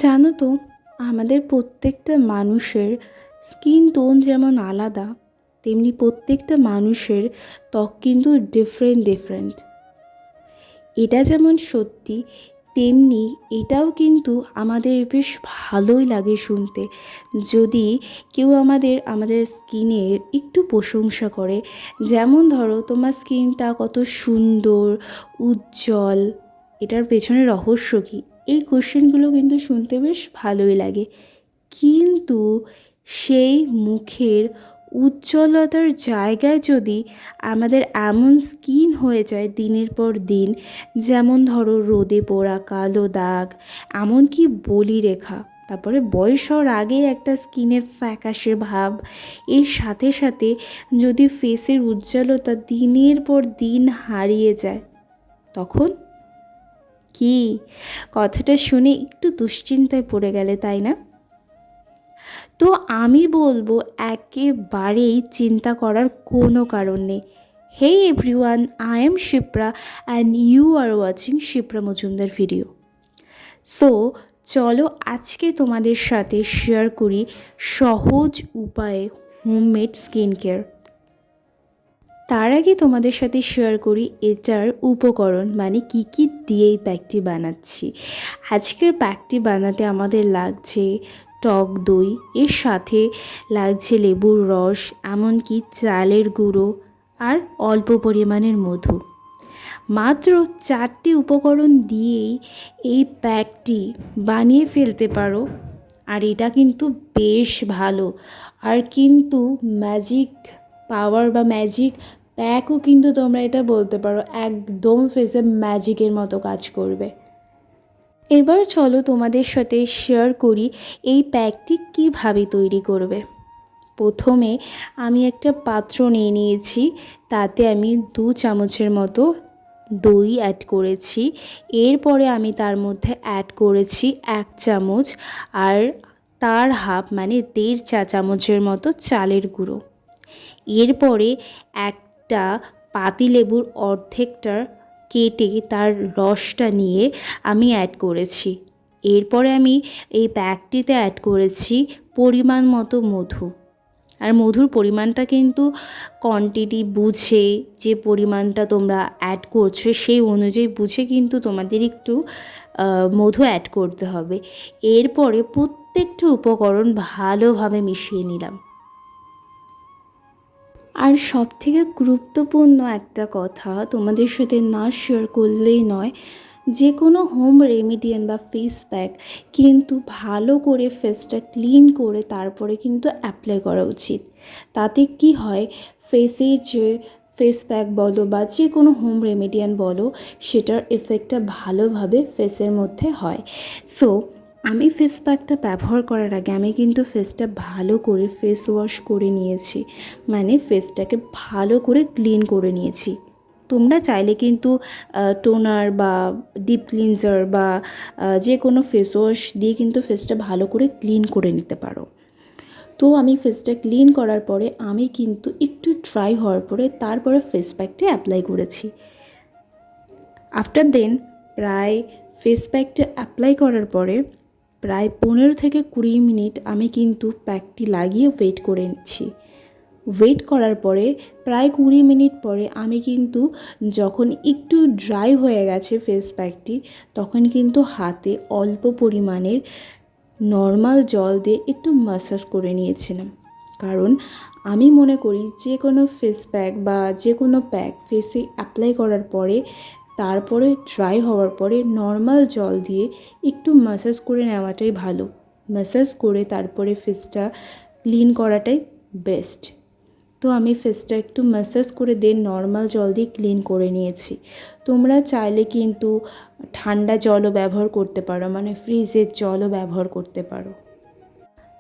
জানো তো, আমাদের প্রত্যেকটা মানুষের স্কিন টোন যেমন আলাদা, তেমনি প্রত্যেকটা মানুষের ত্বক কিন্তু ডিফারেন্ট ডিফারেন্ট। এটা যেমন সত্যি, তেমনি এটাও কিন্তু আমাদের বেশ ভালোই লাগে শুনতে যদি কেউ আমাদের স্কিনের একটু প্রশংসা করে। যেমন ধরো, তোমার স্কিনটা কত সুন্দর, উজ্জ্বল, এটার পেছনে রহস্য কী, এই কোশ্চেনগুলো কিন্তু শুনতে বেশ ভালোই লাগে। কিন্তু সেই মুখের উজ্জ্বলতার জায়গায় যদি আমাদের এমন স্কিন হয়ে যায় দিনের পর দিন, যেমন ধরো রোদে পোড়া কালো দাগ, এমনকি বলিরেখা, তারপরে বয়স হওয়ার আগেই একটা স্কিনের ফ্যাকাশে ভাব, এর সাথে সাথে যদি ফেসের উজ্জ্বলতা দিনের পর দিন হারিয়ে যায়, তখন কি? কথাটা শুনে একটু দুশ্চিন্তায় পড়ে গেলে, তাই না? তো আমি বলবো, একেবারেই চিন্তা করার কোনো কারণ নেই। Hey everyone, I am Shipra and you are watching Shipra Majumdar video. So চলো আজকে তোমাদের সাথে শেয়ার করি সহজ উপায়ে হোমমেড স্কিন কেয়ার। তার আগে তোমাদের সাথে শেয়ার করি এটার উপকরণ, মানে কি কি দিয়ে এই প্যাকটি বানাচ্ছি। আজকের প্যাকটি বানাতে আমাদের লাগছে টক দই, এর সাথে লাগছে লেবুর রস, এমনকি চালের গুঁড়ো আর অল্প পরিমাণের মধু। মাত্র 4টি উপকরণ দিয়েই এই প্যাকটি বানিয়ে ফেলতে পারো। আর এটা কিন্তু বেশ ভালো, আর কিন্তু ম্যাজিক পাওয়ার বা ম্যাজিক প্যাকও কিন্তু তোমরা এটা বলতে পারো, একদম ফেসে ম্যাজিকের মতো কাজ করবে। এবার চলো তোমাদের সাথে শেয়ার করি এই প্যাকটি কিভাবে তৈরি করবে। প্রথমে আমি একটা পাত্র নিয়ে নিয়েছি, তাতে আমি 2 চামচের মতো দই অ্যাড করেছি। এরপরে আমি তার মধ্যে অ্যাড করেছি 1 চামচ, আর তার হাফ মানে 1.5 চা চামচের মতো চালের গুঁড়ো। এরপরে একটা পাতিলেবুর অর্ধেকটা কেটে তার রসটা নিয়ে আমি অ্যাড করেছি। এরপরে আমি এই প্যাকটিতে অ্যাড করেছি পরিমাণ মতো মধু। আর মধুর পরিমাণটা কিন্তু কোয়ান্টিটি বুঝে, যে পরিমাণটা তোমরা অ্যাড করছো সেই অনুযায়ী বুঝে কিন্তু তোমাদের একটু মধু অ্যাড করতে হবে। এরপরে প্রত্যেকটা উপকরণ ভালোভাবে মিশিয়ে নিলাম। আর সবথেকে গুরুত্বপূর্ণ একটা কথা তোমাদের সাথে না শেয়ার করলেই নয়, যে কোনো হোম রেমিডিয়ান বা ফেস প্যাক কিন্তু ভালো করে ফেসটা ক্লিন করে তারপরে কিন্তু অ্যাপ্লাই করা উচিত। তাতে কি হয়, ফেসে যে ফেস প্যাক বলো বা যে কোনো হোম রেমিডিয়ান বলো, সেটার এফেক্টটা ভালোভাবে ফেসের মধ্যে হয়। সো আমি ফেস প্যাকটা ব্যবহার করার আগে আমি কিন্তু ফেসটা ভালো করে ফেস ওয়াশ করে নিয়েছি, মানে ফেসটাকে ভালো করে ক্লিন করে নিয়েছি। তোমরা চাইলে কিন্তু টোনার বা ডিপ ক্লিনজার বা যে কোনো ফেস ওয়াশ দিয়ে কিন্তু ফেসটা ভালো করে ক্লিন করে নিতে পারো। তো আমি ফেসটা ক্লিন করার পরে আমি কিন্তু একটু ড্রাই হওয়ার পরে তারপরে ফেস প্যাকটা অ্যাপ্লাই করেছি। আফটার দেন প্রায় ফেস প্যাকটা অ্যাপ্লাই করার পরে প্রায় 15 থেকে 20 মিনিট আমি কিন্তু প্যাকটি লাগিয়ে ওয়েট করে নিচ্ছি। ওয়েট করার পরে প্রায় 20 মিনিট পরে আমি কিন্তু যখন একটু ড্রাই হয়ে গেছে ফেস প্যাকটি, তখন কিন্তু হাতে অল্প পরিমাণের নর্মাল জল দিয়ে একটু ম্যাসাজ করে নিয়েছিলাম। কারণ আমি মনে করি যে কোনো ফেস প্যাক বা যে কোনো প্যাক ফেসে অ্যাপ্লাই করার পরে তারপরে ড্রাই হওয়ার পরে নর্মাল জল দিয়ে একটু ম্যাসাজ করে নেওয়াটাই ভালো। ম্যাসাজ করে তারপরে ফেসটা ক্লিন করাটাই বেস্ট। তো আমি ফেসটা একটু ম্যাসাজ করে নর্মাল জল দিয়ে ক্লিন করে নিয়েছি। তোমরা চাইলে কিন্তু ঠান্ডা জলও ব্যবহার করতে পারো, মানে ফ্রিজের জলও ব্যবহার করতে পারো।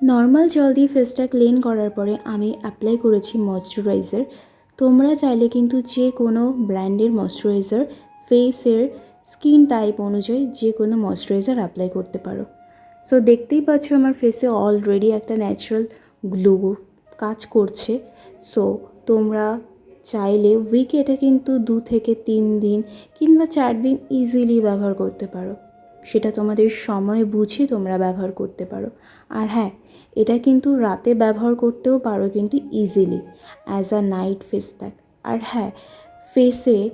নর্মাল জল দিয়ে ফেসটা ক্লিন করার পরে আমি অ্যাপ্লাই করেছি ময়শ্চারাইজার। তোমরা চাইলে কিন্তু যে কোনো ব্র্যান্ডের ময়শ্চারাইজার ফেসের স্কিন টাইপ অনুযায়ী যে কোনো ময়শ্চারাইজার অ্যাপ্লাই করতে পারো। সো দেখতেই পাচ্ছ আমার ফেসে অলরেডি একটা ন্যাচারাল গ্লো কাজ করছে। সো তোমরা চাইলে উইকে এটা কিন্তু 2 থেকে 3 দিন কিংবা 4 দিন ইজিলি ব্যবহার করতে পারো। সেটা তোমাদের সময় বুঝে তোমরা ব্যবহার করতে পারো। আর হ্যাঁ, এটা কিন্তু রাতে ব্যবহার করতেও পারো কিন্তু easily as a night face pack. আর হ্যাঁ, ফেসে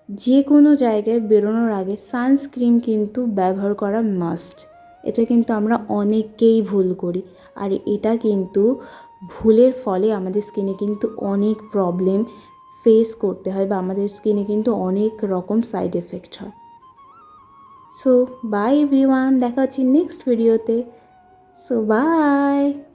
যে কোনো জায়গায় বেরোনোর আগে সানস্ক্রিন কিন্তু ব্যবহার করা মাস্ট। এটা কিন্তু আমরা অনেকেই ভুল করি, আর এটা কিন্তু ভুলের ফলে আমাদের স্কিনে কিন্তু অনেক প্রবলেম ফেস করতে হয়, বা আমাদের স্কিনে কিন্তু অনেক রকম সাইড এফেক্ট হয়। সো বাই এভরিওয়ান, দেখা হচ্ছে নেক্সট ভিডিওতে। So by.